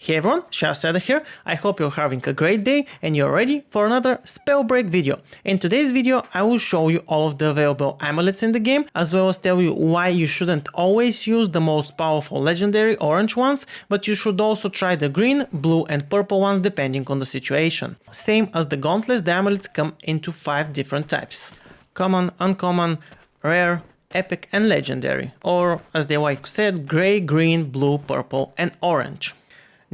Hey everyone, Shastada here. I hope you're having a great day and you're ready for another Spellbreak video. In today's video, I will show you all of the available amulets in the game, as well as tell you why you shouldn't always use the most powerful legendary orange ones, but you should also try the green, blue and purple ones depending on the situation. Same as the gauntlets, the amulets come into 5 different types: common, uncommon, rare, epic and legendary, or as they like said, grey, green, blue, purple and orange.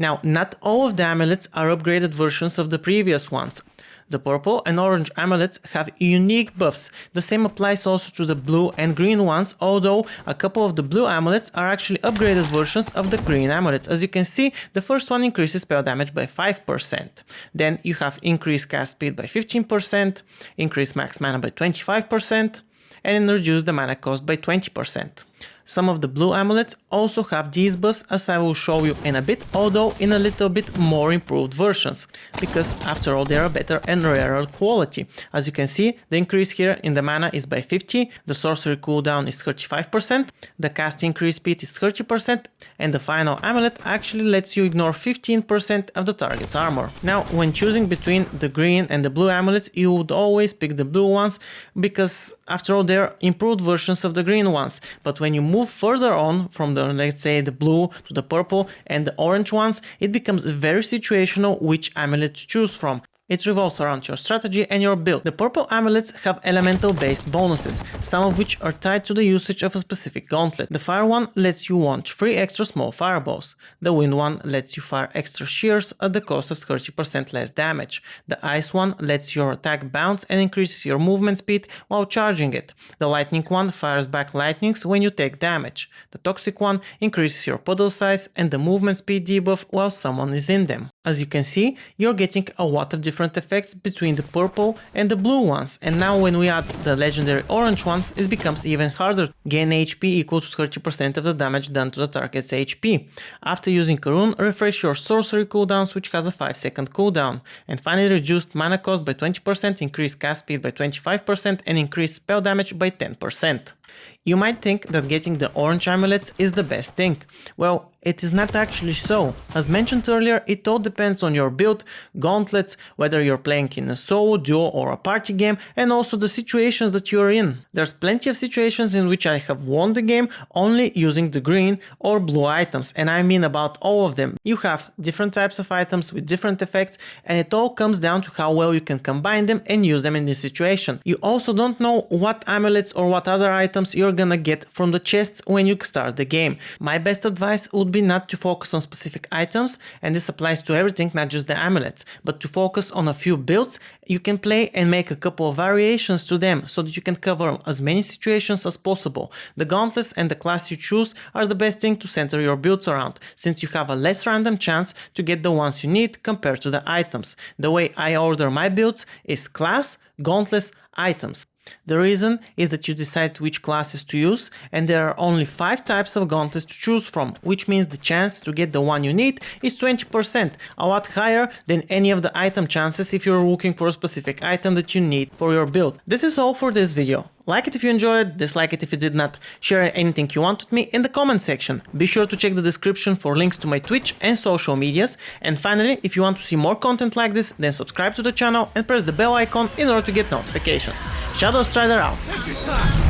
Now, not all of the amulets are upgraded versions of the previous ones. The purple and orange amulets have unique buffs. The same applies also to the blue and green ones, although a couple of the blue amulets are actually upgraded versions of the green amulets. As you can see, the first one increases spell damage by 5%. Then you have increased cast speed by 15%, increased max mana by 25%, and reduce the mana cost by 20%. Some of the blue amulets also have these buffs, as I will show you in a bit, although in a little bit more improved versions, because after all they are better and rarer quality. As you can see, the increase here in the mana is by 50, the sorcery cooldown is 35%, the cast increase speed is 30%, and the final amulet actually lets you ignore 15% of the target's armor. Now, when choosing between the green and the blue amulets, you would always pick the blue ones, because after all they are improved versions of the green ones. But when you move further on from the, let's say, the blue to the purple and the orange ones, it becomes very situational which amulet to choose from. It revolves around your strategy and your build. The purple amulets have elemental based bonuses, some of which are tied to the usage of a specific gauntlet. The fire one lets you launch 3 extra small fireballs. The wind one lets you fire extra shears at the cost of 30% less damage. The ice one lets your attack bounce and increases your movement speed while charging it. The lightning one fires back lightnings when you take damage. The toxic one increases your puddle size and the movement speed debuff while someone is in them. As you can see, you're getting a lot of different effects between the purple and the blue ones, and now when we add the legendary orange ones, it becomes even harder. Gain HP equal to 30% of the damage done to the target's HP. After using a rune, refresh your sorcery cooldowns, which has a 5-second cooldown. And finally, reduced mana cost by 20%, increased cast speed by 25% and increased spell damage by 10%. You might think that getting the orange amulets is the best thing. Well, it is not actually so. As mentioned earlier, it all depends on your build, gauntlets, whether you're playing in a solo, duo or a party game, and also the situations that you're in. There's plenty of situations in which I have won the game only using the green or blue items, and I mean about all of them. You have different types of items with different effects, and it all comes down to how well you can combine them and use them in this situation. You also don't know what amulets or what other items you're gonna get from the chests when you start the game. My best advice would be not to focus on specific items, and this applies to everything, not just the amulets, but to focus on a few builds you can play and make a couple of variations to them so that you can cover as many situations as possible. The gauntlets and the class you choose are the best thing to center your builds around, since you have a less random chance to get the ones you need compared to the items. The way I order my builds is class, gauntlets, items. The reason is that you decide which classes to use, and there are only 5 types of gauntlets to choose from, which means the chance to get the one you need is 20%, a lot higher than any of the item chances if you're looking for a specific item that you need for your build. This is all for this video. Like it if you enjoyed, dislike it if you did not, share anything you want with me in the comment section. Be sure to check the description for links to my Twitch and social medias. And finally, if you want to see more content like this, then subscribe to the channel and press the bell icon in order to get notifications. Shadow Strider out!